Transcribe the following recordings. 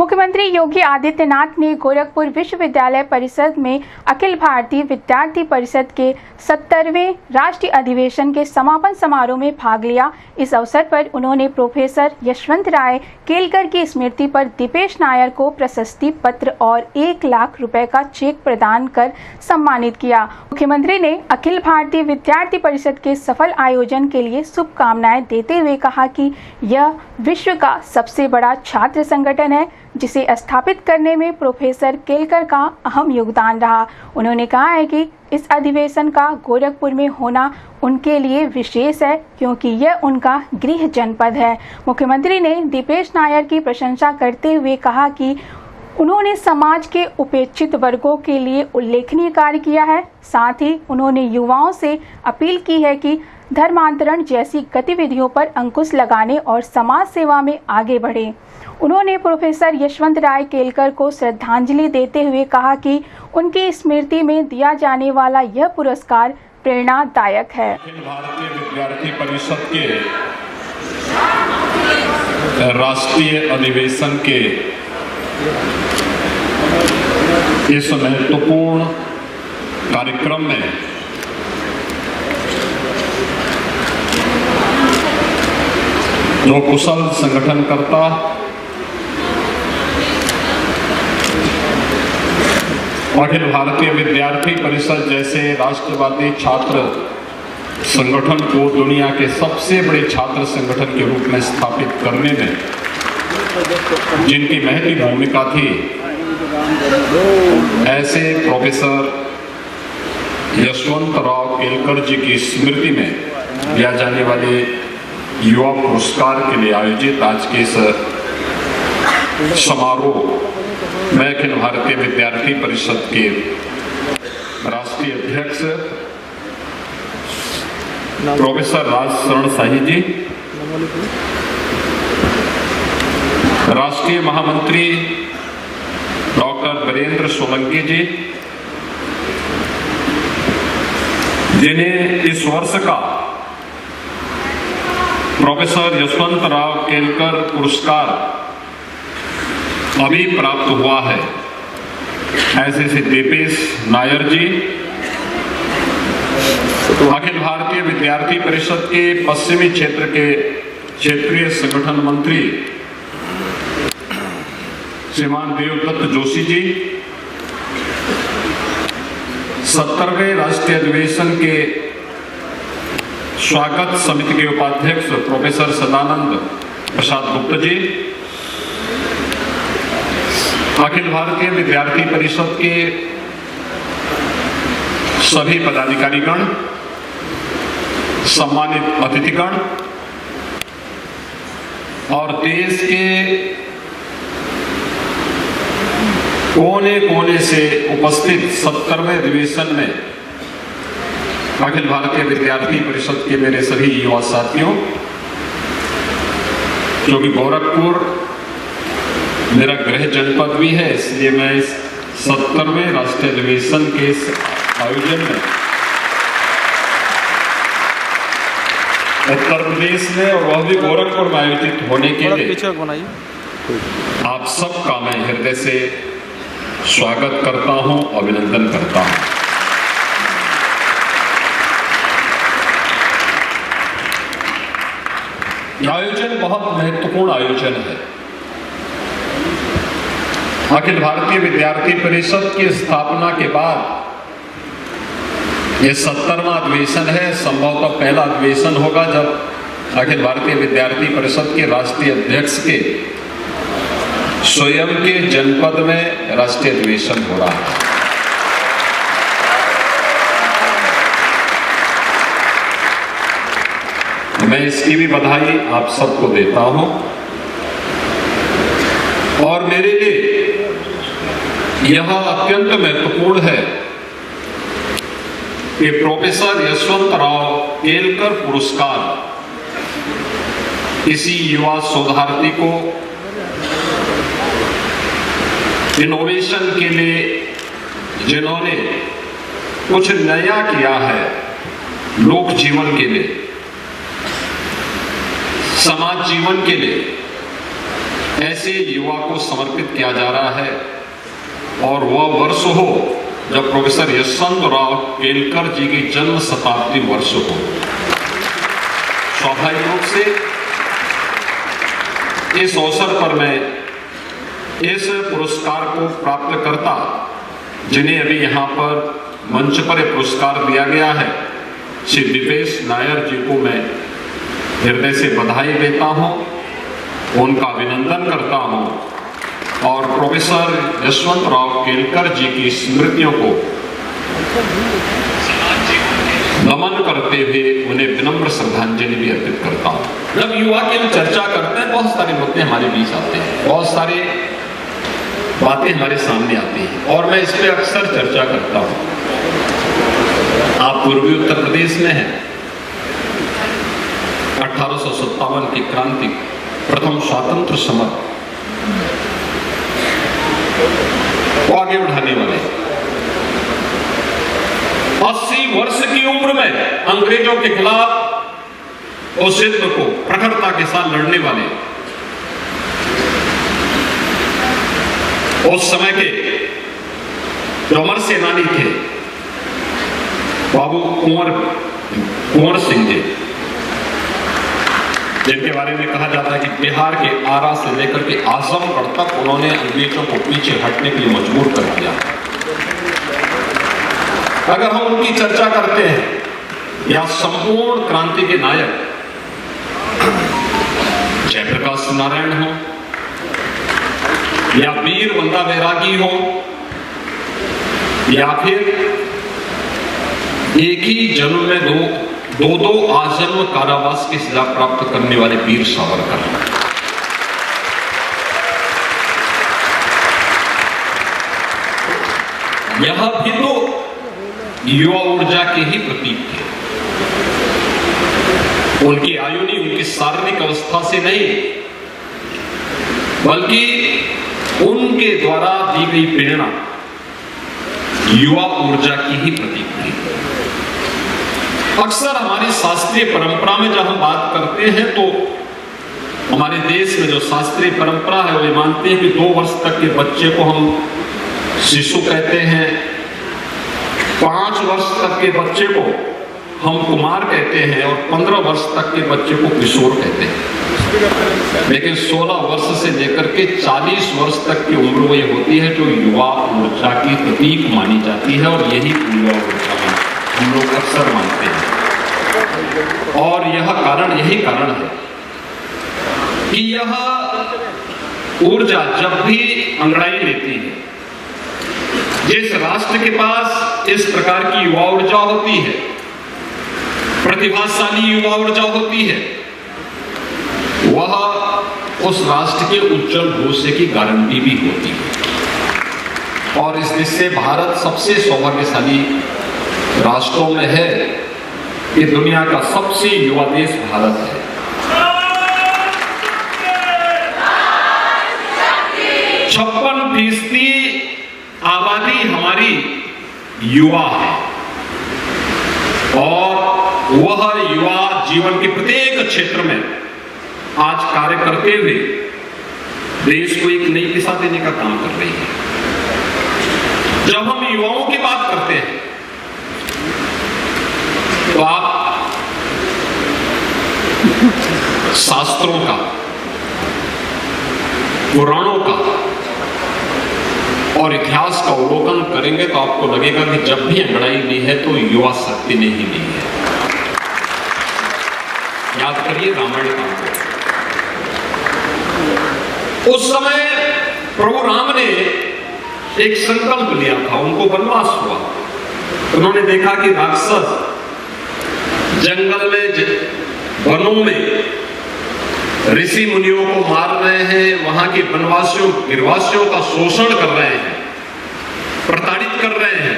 मुख्यमंत्री योगी आदित्यनाथ ने गोरखपुर विश्वविद्यालय परिषद में अखिल भारतीय विद्यार्थी परिषद के 70वें राष्ट्रीय अधिवेशन के समापन समारोह में भाग लिया। इस अवसर पर उन्होंने प्रोफेसर यशवंत राय केलकर की स्मृति पर दीपेश नायर को प्रशस्ति पत्र और 1 लाख रुपए का चेक प्रदान कर सम्मानित किया। मुख्यमंत्री ने अखिल भारतीय विद्यार्थी परिषद के सफल आयोजन के लिए शुभकामनाएं देते हुए कहा कि यह विश्व का सबसे बड़ा छात्र संगठन है, जिसे स्थापित करने में प्रोफेसर केलकर का अहम योगदान रहा। उन्होंने कहा है कि इस अधिवेशन का गोरखपुर में होना उनके लिए विशेष है, क्योंकि यह उनका गृह जनपद है। मुख्यमंत्री ने दीपेश नायर की प्रशंसा करते हुए कहा कि उन्होंने समाज के उपेक्षित वर्गों के लिए उल्लेखनीय कार्य किया है। साथ ही उन्होंने युवाओं से अपील की है कि धर्मांतरण जैसी गतिविधियों पर अंकुश लगाने और समाज सेवा में आगे बढ़े। उन्होंने प्रोफेसर यशवंत राय केलकर को श्रद्धांजलि देते हुए कहा कि उनकी स्मृति में दिया जाने वाला यह पुरस्कार प्रेरणादायक है। अखिल भारतीय विद्यार्थी परिषद के राष्ट्रीय अधिवेशन के इस महत्वपूर्ण कार्यक्रम में जो कुशल संगठनकर्ता अखिल भारतीय विद्यार्थी परिषद जैसे राष्ट्रवादी छात्र संगठन को दुनिया के सबसे बड़े छात्र संगठन के रूप में स्थापित करने में जिनकी महती भूमिका थी, ऐसे प्रोफेसर यशवंत राव केलकर जी की स्मृति में दिया जाने वाले युवा पुरस्कार के लिए आयोजित आज के इस समारोह में अखिल भारतीय विद्यार्थी परिषद के राष्ट्रीय अध्यक्ष प्रोफेसर राज शरण शाही जी, राष्ट्रीय महामंत्री डॉक्टर वीरेंद्र सोलंकी जी, जिन्हें इस वर्ष का प्रोफेसर यशवंत राव केलकर पुरस्कार अभी प्राप्त हुआ है, ऐसे से दीपेश नायर जी, अखिल भारतीय विद्यार्थी परिषद के पश्चिमी क्षेत्र के क्षेत्रीय संगठन मंत्री श्रीमान देवदत्त जोशी जी, 70वें राष्ट्रीय अधिवेशन के स्वागत समिति के उपाध्यक्ष प्रोफेसर सदानंद प्रसाद गुप्ता जी, अखिल भारतीय विद्यार्थी परिषद के सभी पदाधिकारीगण, सम्मानित अतिथिगण और देश के कोने कोने से उपस्थित 70वें अधिवेशन में अखिल भारतीय विद्यार्थी परिषद के मेरे सभी युवा साथियों, जो कि गोरखपुर मेरा गृह जनपद भी है, इसलिए मैं इस 70वें राष्ट्रीय अधिवेशन के इस आयोजन में उत्तर प्रदेश में और वह भी गोरखपुर में आयोजित होने के लिए आप सबका मैं हृदय से स्वागत करता हूं, अभिनंदन करता हूं। यह आयोजन बहुत महत्वपूर्ण आयोजन है। अखिल भारतीय विद्यार्थी परिषद की स्थापना के बाद यह 70वां अधिवेशन है। संभवतः पहला अधिवेशन होगा जब अखिल भारतीय विद्यार्थी परिषद के राष्ट्रीय अध्यक्ष के स्वयं के जनपद में राष्ट्रीय अधिवेशन हो रहा है। मैं इसकी भी बधाई आप सबको देता हूं और मेरे लिए यह अत्यंत महत्वपूर्ण है कि प्रोफेसर यशवंत राव केलकर पुरस्कार किसी युवा शोधार्थी को इनोवेशन के लिए, जिन्होंने कुछ नया किया है लोक जीवन के लिए, समाज जीवन के लिए, ऐसे युवा को समर्पित किया जा रहा है और वह वर्ष हो जब प्रोफेसर यशवंतराव केलकर जी की जन्म शताब्दी वर्ष हो। स्वाभाविक रूप से इस अवसर पर मैं इस पुरस्कार को प्राप्त करता जिन्हें अभी यहाँ पर मंच पर यह पुरस्कार दिया गया है, श्री दिपेश नायर जी को मैं हृदय से बधाई देता हूँ, उनका अभिनंदन करता हूँ और प्रोफेसर यशवंतराव केलकर जी की स्मृतियों को नमन करते हुए उन्हें विनम्र श्रद्धांजलि भी अर्पित करता हूँ। जब युवा की हम चर्चा करते हैं बहुत सारे मुद्दे हमारे बीच आते हैं, बहुत सारे बातें हमारे सामने आती हैं और मैं इस पर अक्सर चर्चा करता हूँ। आप पूर्वी उत्तर प्रदेश में हैं, 1857 की क्रांति, प्रथम स्वातंत्र समर को आगे बढ़ाने वाले 80 वर्ष की उम्र में अंग्रेजों के खिलाफ उस युद्ध को प्रखरता के साथ लड़ने वाले उस समय के जो अमर सेनानी थे बाबू कुंवर सिंह जी, जिनके बारे में कहा जाता है कि बिहार के आरा से लेकर के आजमगढ़ तक उन्होंने अंग्रेजों को पीछे हटने के लिए मजबूर कर दिया। अगर हम उनकी चर्चा करते हैं या संपूर्ण क्रांति के नायक जयप्रकाश नारायण हो या वीर बंदा बैरागी हो या फिर एक ही जन्म में दो आजन्म कारावास की सजा प्राप्त करने वाले वीर सावरकर, यह भी तो युवा ऊर्जा के ही प्रतीक थे। उनकी आयु नहीं, उनकी शारीरिक अवस्था से नहीं, बल्कि उनके द्वारा दी गई प्रेरणा युवा ऊर्जा की ही प्रतीक थी। अक्सर हमारी शास्त्रीय परंपरा में जब हम बात करते हैं तो हमारे देश में जो शास्त्रीय परंपरा है वो मानते हैं कि 2 वर्ष तक के बच्चे को हम शिशु कहते हैं, 5 वर्ष तक के बच्चे को हम कुमार कहते हैं और 15 वर्ष तक के बच्चे को किशोर कहते हैं। लेकिन 16 वर्ष से लेकर के 40 वर्ष तक की उम्र वही होती है जो युवा ऊर्जा की प्रतीक मानी जाती है और यही युवा ऊर्जा हम लोग अक्सर मानते हैं। और यही कारण है कि यह ऊर्जा जब भी अंगड़ाई लेती है, जिस राष्ट्र के पास इस प्रकार की युवा ऊर्जा होती है, प्रतिभाशाली युवा ऊर्जा होती है, वह उस राष्ट्र के उज्जवल भविष्य की गारंटी भी होती है। और इस दृष्टि से भारत सबसे सौभाग्यशाली राष्ट्रों में है कि दुनिया का सबसे युवा देश भारत है। छप्पन फीसदी आबादी हमारी युवा है और वह युवा जीवन के प्रत्येक क्षेत्र में आज कार्य करते हुए देश को एक नई दिशा देने का काम कर रही है। जब हम युवाओं की बात करते हैं तो आप शास्त्रों का, पुराणों का और इतिहास का अवलोकन करेंगे तो आपको लगेगा कि जब भी अंगड़ाई ली है तो युवा शक्ति ने ही ली है। याद करिए रामायण का, उस समय प्रभु राम ने एक संकल्प लिया था, उनको वनवास हुआ। उन्होंने देखा कि राक्षस जंगल में, वनों में ऋषि मुनियों को मार रहे हैं, वहां के वनवासियों, गिरवासियों का शोषण कर रहे हैं, प्रताड़ित कर रहे हैं।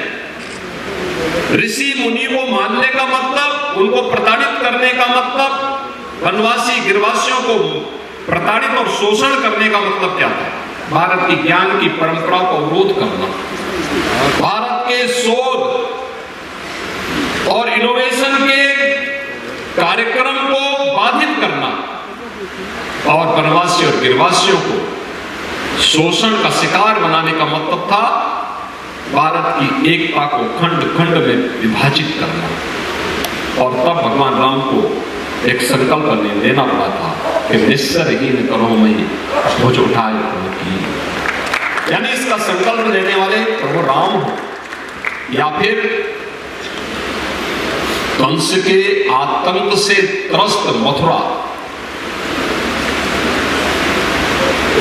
ऋषि मुनि को मारने का मतलब, उनको प्रताड़ित करने का मतलब, वनवासी गिरवासियों को प्रताड़ित और शोषण करने का मतलब क्या था? भारत की ज्ञान की परंपरा को अवरोध करना, भारत के शोध और इनोवेशन के कार्यक्रम को बाधित करना और वनवासी और गिरवासियों को शोषण का शिकार बनाने का मतलब था भारत की एकता को खंड खंड में विभाजित करना। और तब भगवान राम को एक संकल्प लेना पड़ा था कि निस्सरहीन करो मई भुज उठाए की, यानी इसका संकल्प लेने वाले प्रभु राम हो या फिर कंस के आतंक से त्रस्त मथुरा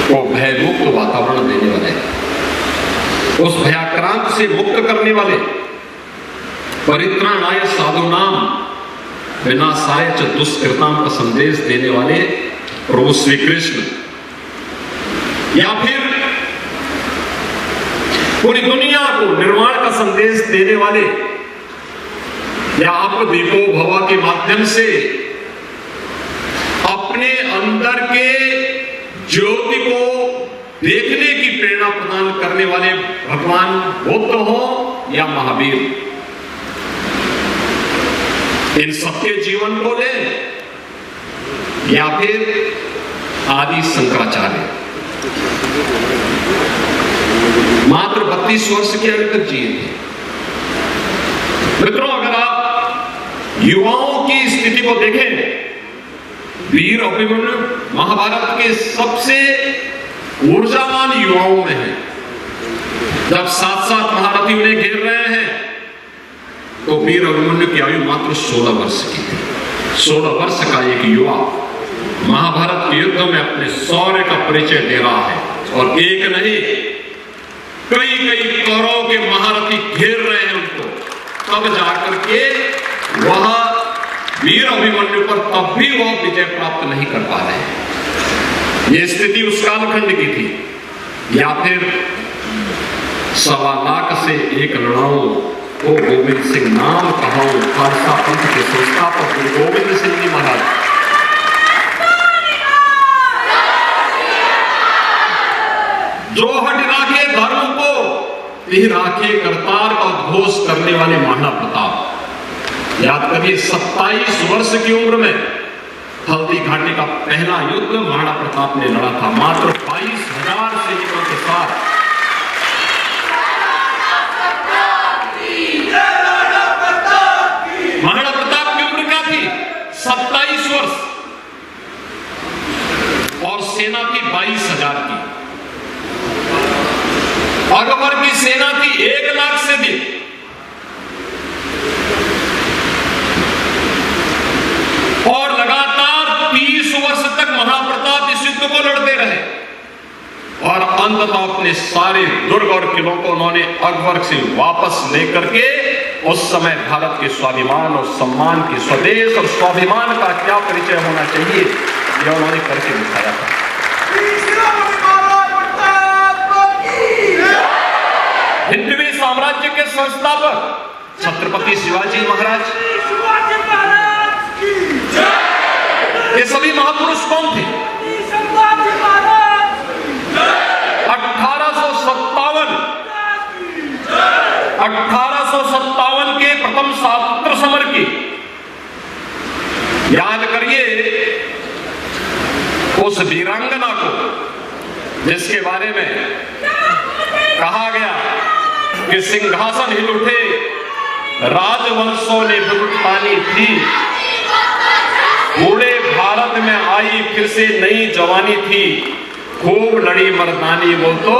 को भयमुक्त वातावरण देने वाले, उस भयाक्रांत से मुक्त करने वाले, परित्राणाय साधुनाम विनाशाय च दुष्कृताम का संदेश देने वाले प्रभु श्री कृष्ण, या फिर पूरी दुनिया को निर्वाण का संदेश देने वाले, या आप दीपो भव के माध्यम से अपने अंदर के ज्योति को देखने की प्रेरणा प्रदान करने वाले भगवान बुद्ध हो या महावीर, इन सबके जीवन को ले, या फिर आदि शंकराचार्य मात्र 32 वर्ष के अंत तक जिए थे। मित्रों, अगर आप युवाओं की स्थिति को देखें, वीर अभिमन्यु महाभारत के सबसे ऊर्जावान युवाओं में है। जब 7 महारथी उन्हें घेर रहे हैं तो वीर अभिमन्यु की आयु मात्र 16 वर्ष की थी। 16 वर्ष का एक युवा महाभारत के युद्ध में अपने शौर्य का परिचय दे रहा है, और एक नहीं कई कई कौरवों के महारथी घेर रहे हैं उनको, तब जाकर के वह वीर अभिमन्यु पर तब भी वह विजय प्राप्त नहीं कर पा रहे हैं। यह स्थिति उस कालखंड की थी। या फिर 1.25 लाख से एक लड़ाओ को गोविंद सिंह नाम कहो, खालसा पंथ के संस्थापक गुरु गोविंद सिंह जी महाराज, जो हट राखे धर्म को यही राखे करतार का उद्घोष करने वाले महाराणा प्रताप। याद करिए, 27 वर्ष की उम्र में हल्दी घाटी का पहला युद्ध महाराणा प्रताप ने लड़ा था, मात्र 22,000 सैनिकों के साथ। महाराणा प्रताप की उम्र क्या थी? 27 वर्ष, और सेना थी 22,000 की। अकबर की सेना थी 1 लाख से भी। और लगातार 30 वर्ष तक महाराणा प्रताप इस युद्ध को लड़ते रहे, और अंततः अपने सारे दुर्ग और किलों को उन्होंने अकबर से वापस लेकर के उस समय भारत के स्वाभिमान और सम्मान की, स्वदेश और स्वाभिमान का क्या परिचय होना चाहिए, यह उन्होंने करके दिखाया था। हिंदवी साम्राज्य के संस्थापक छत्रपति शिवाजी महाराज, ये सभी महापुरुष कौन थे? 1857 के प्रथम स्वातंत्र्य समर की याद करिए, उस वीरांगना को जिसके बारे में कहा गया कि सिंहासन हिल उठे, राजवंशों ने भुगतानी थी, बूढ़े भारत में आई फिर से नई जवानी थी, खूब लड़ी मर्दानी वो तो